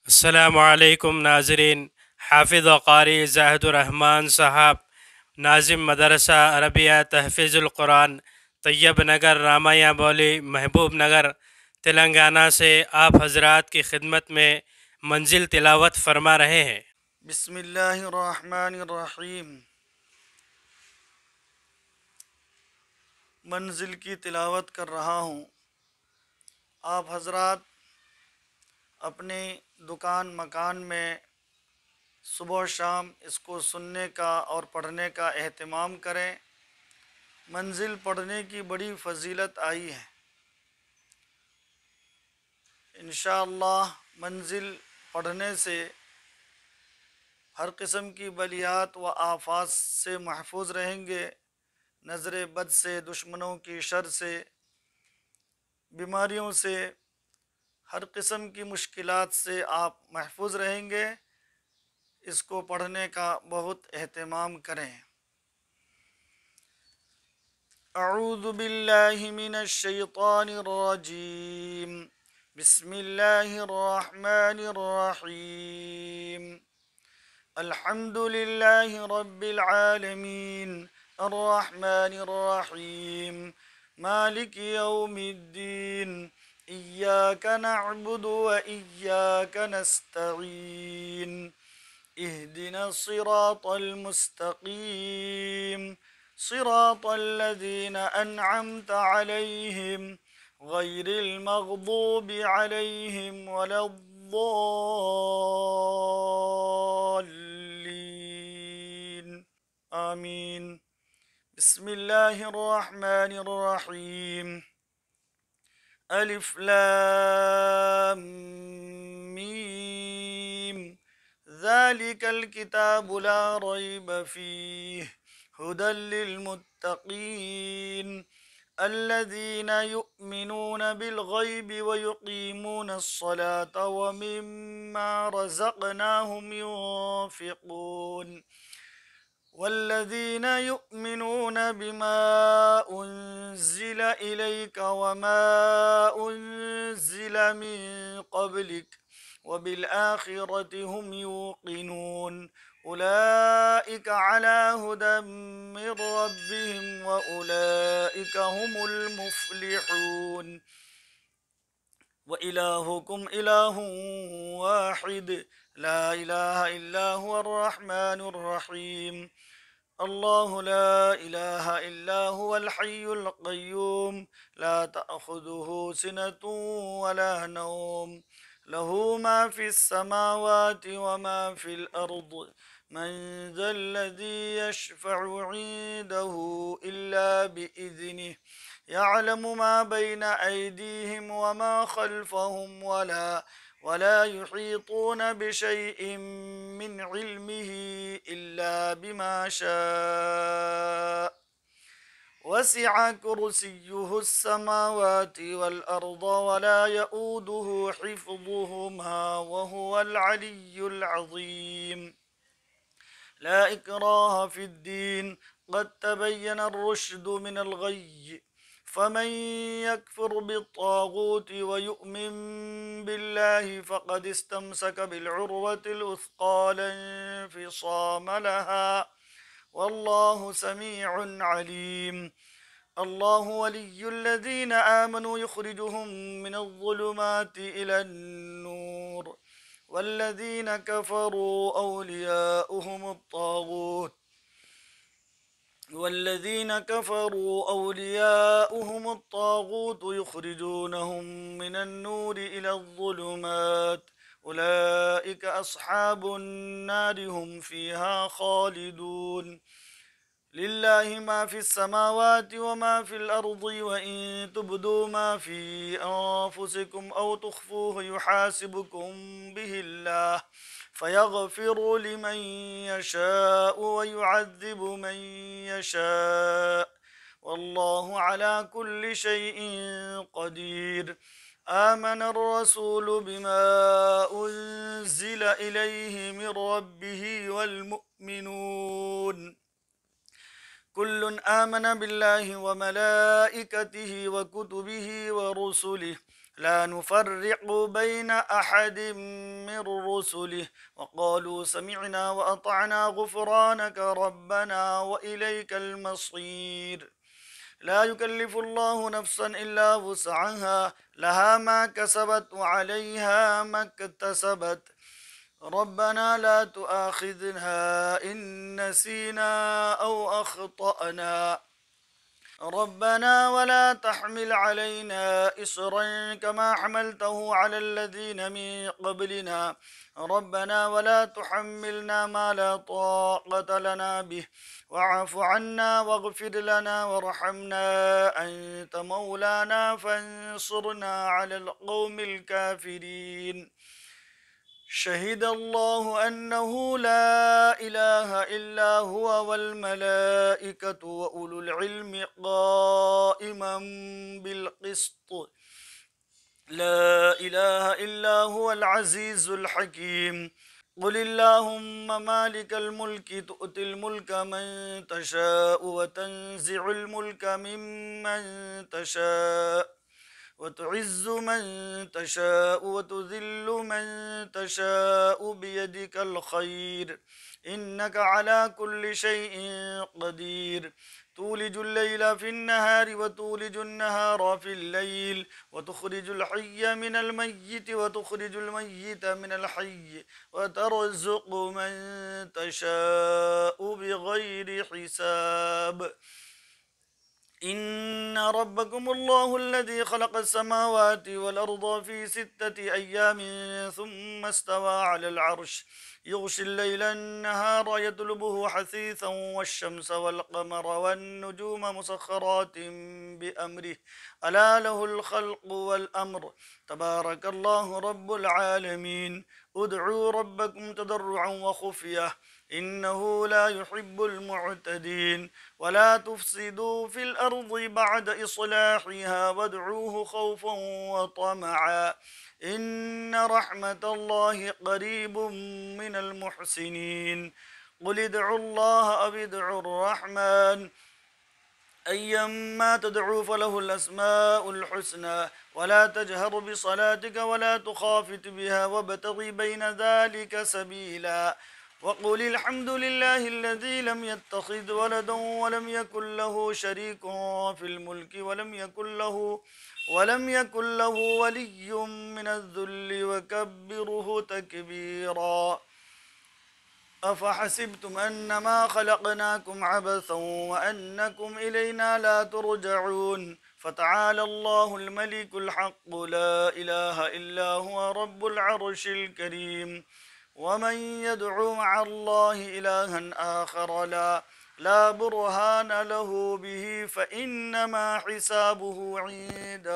السلام علیکم ناظرین۔ حافظ و قاری زاہد الرحمن صاحب، ناظم مدرسہ عربیہ تحفیظ القرآن، طیب نگر، رامایہ بولی، محبوب نگر، تلنگانہ سے آپ حضرات کی خدمت میں منزل تلاوت فرما رہے ہیں۔ بسم اللہ الرحمن الرحیم۔ منزل کی تلاوت کر رہا ہوں۔ آپ حضرات اپنے دکان مکان میں صبح و شام اس کو سننے کا اور پڑھنے کا اہتمام کریں۔ منزل پڑھنے کی بڑی فضیلت آئی ہے۔ انشاءاللہ منزل پڑھنے سے ہر قسم کی بلیات و آفات سے محفوظ رہیں گے، نظر بد سے، دشمنوں کی شر سے، بیماریوں سے، ہر قسم کی مشکلات سے آپ محفوظ رہیں گے۔ اس کو پڑھنے کا بہت اہتمام کریں۔ اعوذ باللہ من الشیطان الرجیم، بسم اللہ الرحمن الرحیم۔ الحمد للہ رب العالمین، الرحمن الرحیم، مالک یوم الدین، ایاک نعبد و ایاک نستعین، اہدنا الصراط المستقیم، صراط الذین انعمت علیہم غیر المغضوب علیہم ولا الضالین، آمین۔ بسم اللہ الرحمن الرحیم۔ الف لام میم، ذالک الکتاب لا ریب فیہ ہدی للمتقین الذین یؤمنون بالغیب ویقیمون الصلاة ومما رزقناہم ينفقون والذین یؤمنون بما انزل الیک وما انزل من قبلک وبالآخرة هم يوقنون أولئك على هدى من ربهم وأولئك هم المفلحون وإلهكم إله واحد لا إله إلا هو الرحمن الرحيم الله لا إله إلا هو الحي القيوم لا تأخذه سنة ولا نوم له ما في السماوات وما في الأرض من ذا الذي يشفع عنده إلا بإذنه يعلم ما بين أيديهم وما خلفهم ولا يحيطون بشيء من علمه إلا بما شاء وسع كرسيه السماوات والأرض ولا يؤوده حفظهما وهو العلي العظيم لا إكراه في الدين قد تبين الرشد من الغي فمن يكفر بالطاغوت ويؤمن بالله فقد استمسك بالعروة الوثقى لا انفصام لها والله سميع عليم الله ولي الذين آمنوا يخرجهم من الظلمات إلى النور والذين كفروا أولياؤهم الطاغوت يخرجونهم من النور إلى الظلمات أولئك أصحاب النار هم فيها خالدون لله ما في السماوات وما في الأرض وإن تبدوا ما في أنفسكم أو تخفوه يحاسبكم به الله فيغفر لمن يشاء ويعذب من يشاء والله على كل شيء قدير آمن الرسول بما أنزل إليه من ربه والمؤمنون كل آمن بالله وملائكته وكتبه ورسله لا نفرق بين أحد من رسله وقالوا سمعنا وأطعنا غفرانك ربنا وإليك المصير. لا يكلف الله نفسا إلا وسعها، لها ما كسبت وعليها ما اكتسبت. ربنا لا تؤاخذنا إن نسينا أو أخطأنا. ربنا ولا تحمل علينا إصرا كما حملته على الذين من قبلنا. ربنا ولا تحملنا ما لا طاقة لنا به، واعف عنا واغفر لنا وارحمنا، أنت مولانا فانصرنا على القوم الكافرين. شهد الله أنه لا إله إلا هو والملائكة وأولو العلم قائما بالقسط. لا إله إلا هو العزيز الحكيم. قل اللهم مالك الملك تؤتي الملك من تشاء وتنزع الملك ممن تشاء وتعز من تشاء وتذل من تشاء بيدك الخير، إنك على كل شيء قدير. تولج الليل في النهار وتولج النهار في الليل، وتخرج الحي من الميت وتخرج الميت من الحي، وترزق من تشاء بغير حساب. إن ربكم الله الذي خلق السماوات والأرض في 6 أيام ثم استوى على العرش، يغشي الليل النهار يطلبه حثيثا، والشمس والقمر والنجوم مسخرات بأمره، ألا له الخلق والأمر، تبارك الله رب العالمين. ادعوا ربكم تضرعا وخفية إنه لا يحب المعتدين. ولا تفسدوا في الأرض بعد إصلاحها وادعوه خوفا وطمعا، إن رحمة الله قريب من المحسنين. قل ادعوا الله أو ادعوا الرحمن، أيما تدعوا فله الأسماء الحسنى. ولا تجهر بصلاتك ولا تخافت بها وابتغ بين ذلك سبيلا. وقل الحمد لله الذي لم يتخذ ولدا ولم يكن له شريك في الملك ولم يكن له ولي من الذل وكبره تكبيرا. أفحسبتم أنما خلقناكم عبثا وأنكم إلينا لا ترجعون. فتعالى الله الملك الحق، لا إله إلا هو رب العرش الكريم. ومن يدعو مع الله إلها آخر لا برهان له به فإنما حسابه عند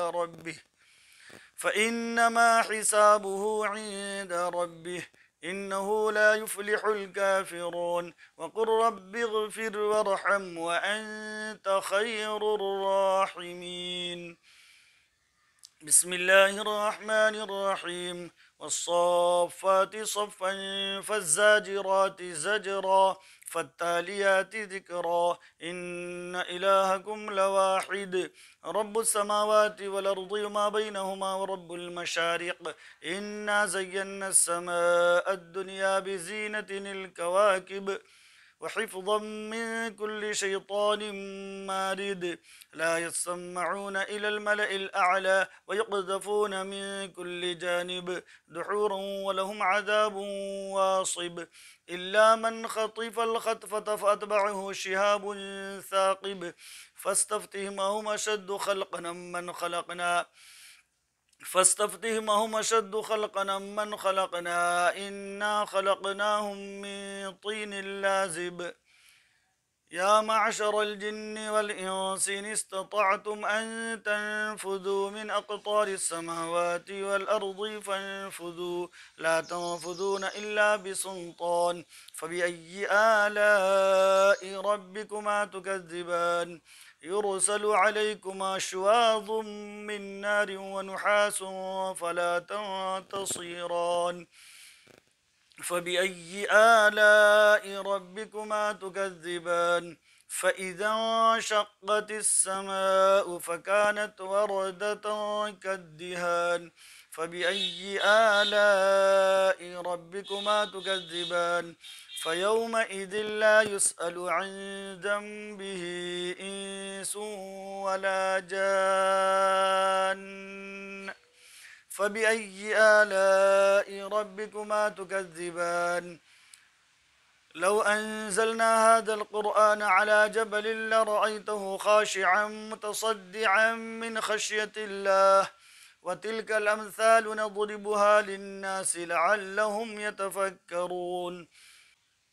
ربه إنه لا يفلح الكافرون. وقل رب اغفر وارحم وأنت خير الراحمين. بسم الله الرحمن الرحيم. والصافات صفا فالزاجرات زجرا فالتاليات ذكرا، إن إلهكم لواحد، رب السماوات والأرض وما بينهما ورب المشارق. إنا زينا السماء الدنيا بزينة الكواكب وحفظا من كل شيطان مارد. لا يسمعون إلى الملأ الأعلى ويقذفون من كل جانب دحورا ولهم عذاب واصب. إلا من خطف الخطفة فأتبعه شهاب ثاقب. فاستفتهم أهم أشد خلقنا من خلقنا إنا خلقناهم من طين لازب. يا معشر الجن والإنس إن استطعتم أن تنفذوا من أقطار السماوات والأرض فانفذوا، لا تنفذون إلا بسلطان. فبأي آلاء ربكما تكذبان؟ يرسل عليكما شواظ من نار ونحاس فلا تنتصران. فبأي آلاء ربكما تكذبان؟ فإذا انشقت السماء فكانت وردة كالدهان فبأي آلاء ربكما تكذبان فيومئذ لا يسأل عن ذنبه إنس ولا جان فبأي آلاء ربكما تكذبان لو أنزلنا هذا القرآن على جبل لرأيته خاشعا متصدعا من خشية الله وتلك الأمثال نضربها للناس لعلهم يتفكرون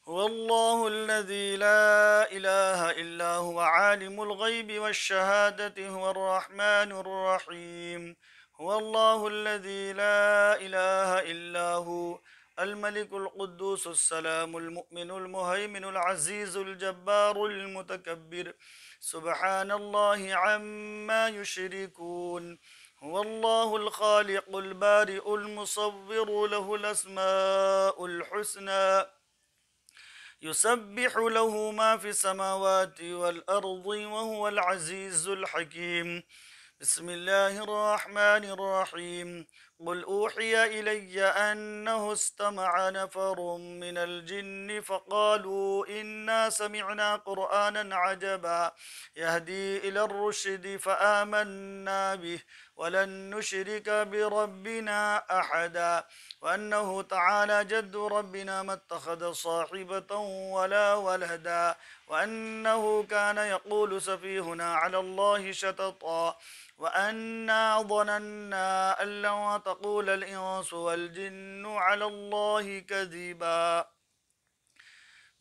هو الله الذي لا إله إلا هو عالم الغيب والشهادة هو الرحمن الرحيم هو الله الذي لا إله إلا هو الملك القدوس السلام المؤمن المهيمن العزيز الجبار المتكبر سبحان الله عما يشركون هو الله الخالق البارئ المصور له الأسماء الحسنى يسبح له ما في السماوات والأرض وهو العزيز الحكيم بسم الله الرحمن الرحيم قل أوحي إلي أنه استمع نفر من الجن فقالوا إنا سمعنا قرآنا عجبا يهدي إلى الرشد فآمنا به ولن نشرك بربنا أحدا وأنه تعالى جد ربنا ما اتخذ صاحبة ولا ولدا وأنه كان يقول سفيهنا على الله شططا وأنا ظننا أن لن تقول الإنس والجن على الله كذبا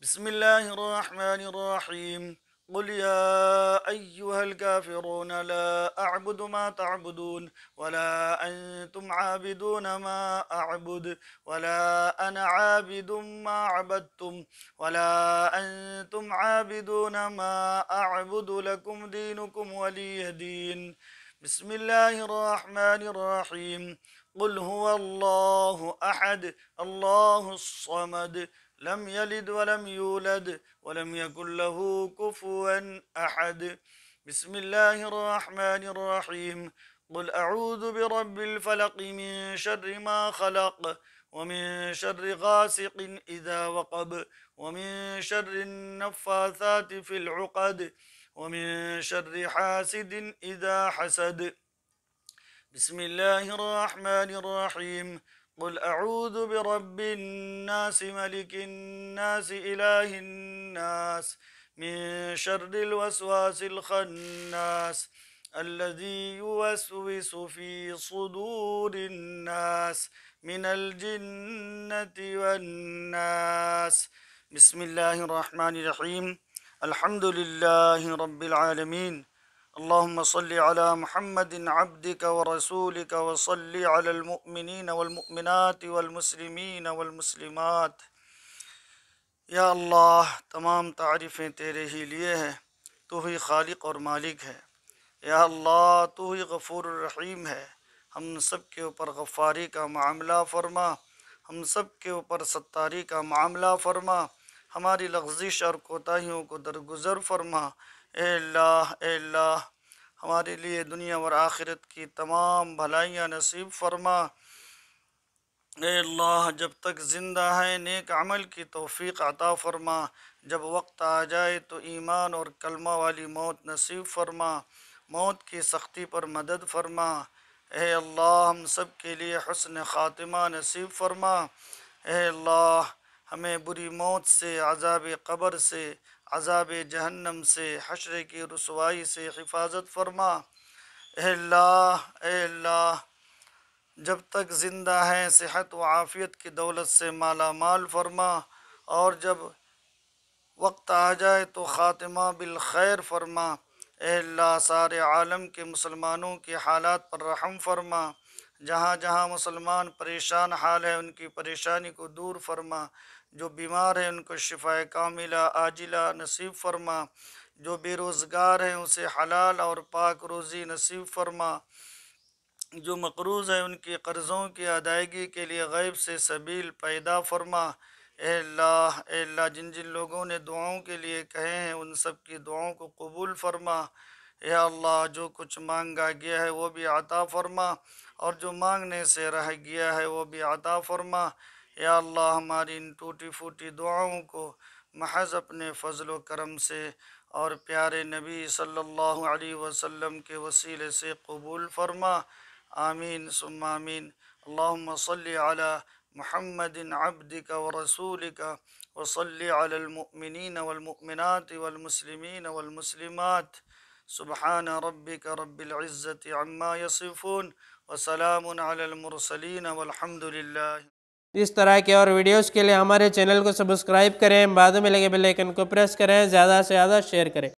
بسم الله الرحمن الرحيم قل يا أيها الكافرون لا أعبد ما تعبدون ولا أنتم عابدون ما أعبد ولا أنا عابد ما عبدتم ولا أنتم عابدون ما أعبد لكم دينكم ولي دين بسم الله الرحمن الرحيم قل هو الله أحد الله الصمد لم يلد ولم يولد ولم يكن له كفوا أحد بسم الله الرحمن الرحيم قل أعوذ برب الفلق من شر ما خلق ومن شر غاسق إذا وقب ومن شر النفاثات في العقد ومن شر حاسد إذا حسد بسم الله الرحمن الرحيم قل أعوذ برب الناس ملك الناس إله الناس من شر الوسواس الخناس الذي يوسوس في صدور الناس من الجنة والناس بسم الله الرحمن الرحيم الحمد لله رب العالمين اللهم صل على محمد عبدك ورسولك وصل على المؤمنين والمؤمنات والمسلمين والمسلمات یا اللہ تمام تعریفیں تیرے ہی لیے ہیں، تو ہی خالق اور مالک ہے۔ یا اللہ تو ہی غفور الرحیم ہے، ہم سب کے اوپر غفاری کا معاملہ فرما، ہم سب کے اوپر ستاری کا معاملہ فرما، ہماری لغزش اور کوتاہیوں کو درگزر فرما۔ اے اللہ ہمارے لیے دنیا اور آخرت کی تمام بھلائیاں نصیب فرما۔ اے اللہ جب تک زندہ ہیں نیک عمل کی توفیق عطا فرما، جب وقت آ جائے تو ایمان اور کلمہ والی موت نصیب فرما، موت کی سختی پر مدد فرما۔ اے اللہ ہم سب کے لیے حسن خاتمہ نصیب فرما۔ اے اللہ ہمیں بری موت سے، عذاب قبر سے، عذاب جہنم سے، حشر کی رسوائی سے حفاظت فرما۔ اے اللہ جب تک زندہ ہیں صحت و عافیت کی دولت سے مالا مال فرما، اور جب وقت آ جائے تو خاتمہ بالخیر فرما۔ اے اللہ سارے عالم کے مسلمانوں کے حالات پر رحم فرما، جہاں جہاں مسلمان پریشان حال ہے ان کی پریشانی کو دور فرما، جو بیمار ہیں ان کو شفاء کاملہ عاجلہ نصیب فرما، جو بے روزگار ہیں اسے حلال اور پاک روزی نصیب فرما، جو مقروض ہیں ان کی قرضوں کی ادائیگی کے لیے غیب سے سبیل پیدا فرما۔ اے اللہ جن جن لوگوں نے دعاؤں کے لیے کہے ہیں ان سب کی دعاؤں کو قبول فرما۔ اے اللہ جو کچھ مانگا گیا ہے وہ بھی عطا فرما، اور جو مانگنے سے رہ گیا ہے وہ بھی عطا فرما۔ یا اللہ ہماری ان ٹوٹی پھوٹی دعاؤں کو محض اپنے فضل و کرم سے اور پیارے نبی صلی اللہ علیہ وسلم کے وسیلے سے قبول فرما۔ آمین ثم آمین۔ اللہم صلی علی محمد عبدک ورسولک وصلی علی المؤمنین والمؤمنات والمسلمین والمسلمات۔ سبحان ربک رب العزت عما یصفون وسلام علی المرسلین والحمد للہ۔ اس طرح کے اور ویڈیوز کے لیے ہمارے چینل کو سبسکرائب کریں، بعد میں لگے بیل آئیکن کو پریس کریں، زیادہ سے زیادہ شیئر کریں۔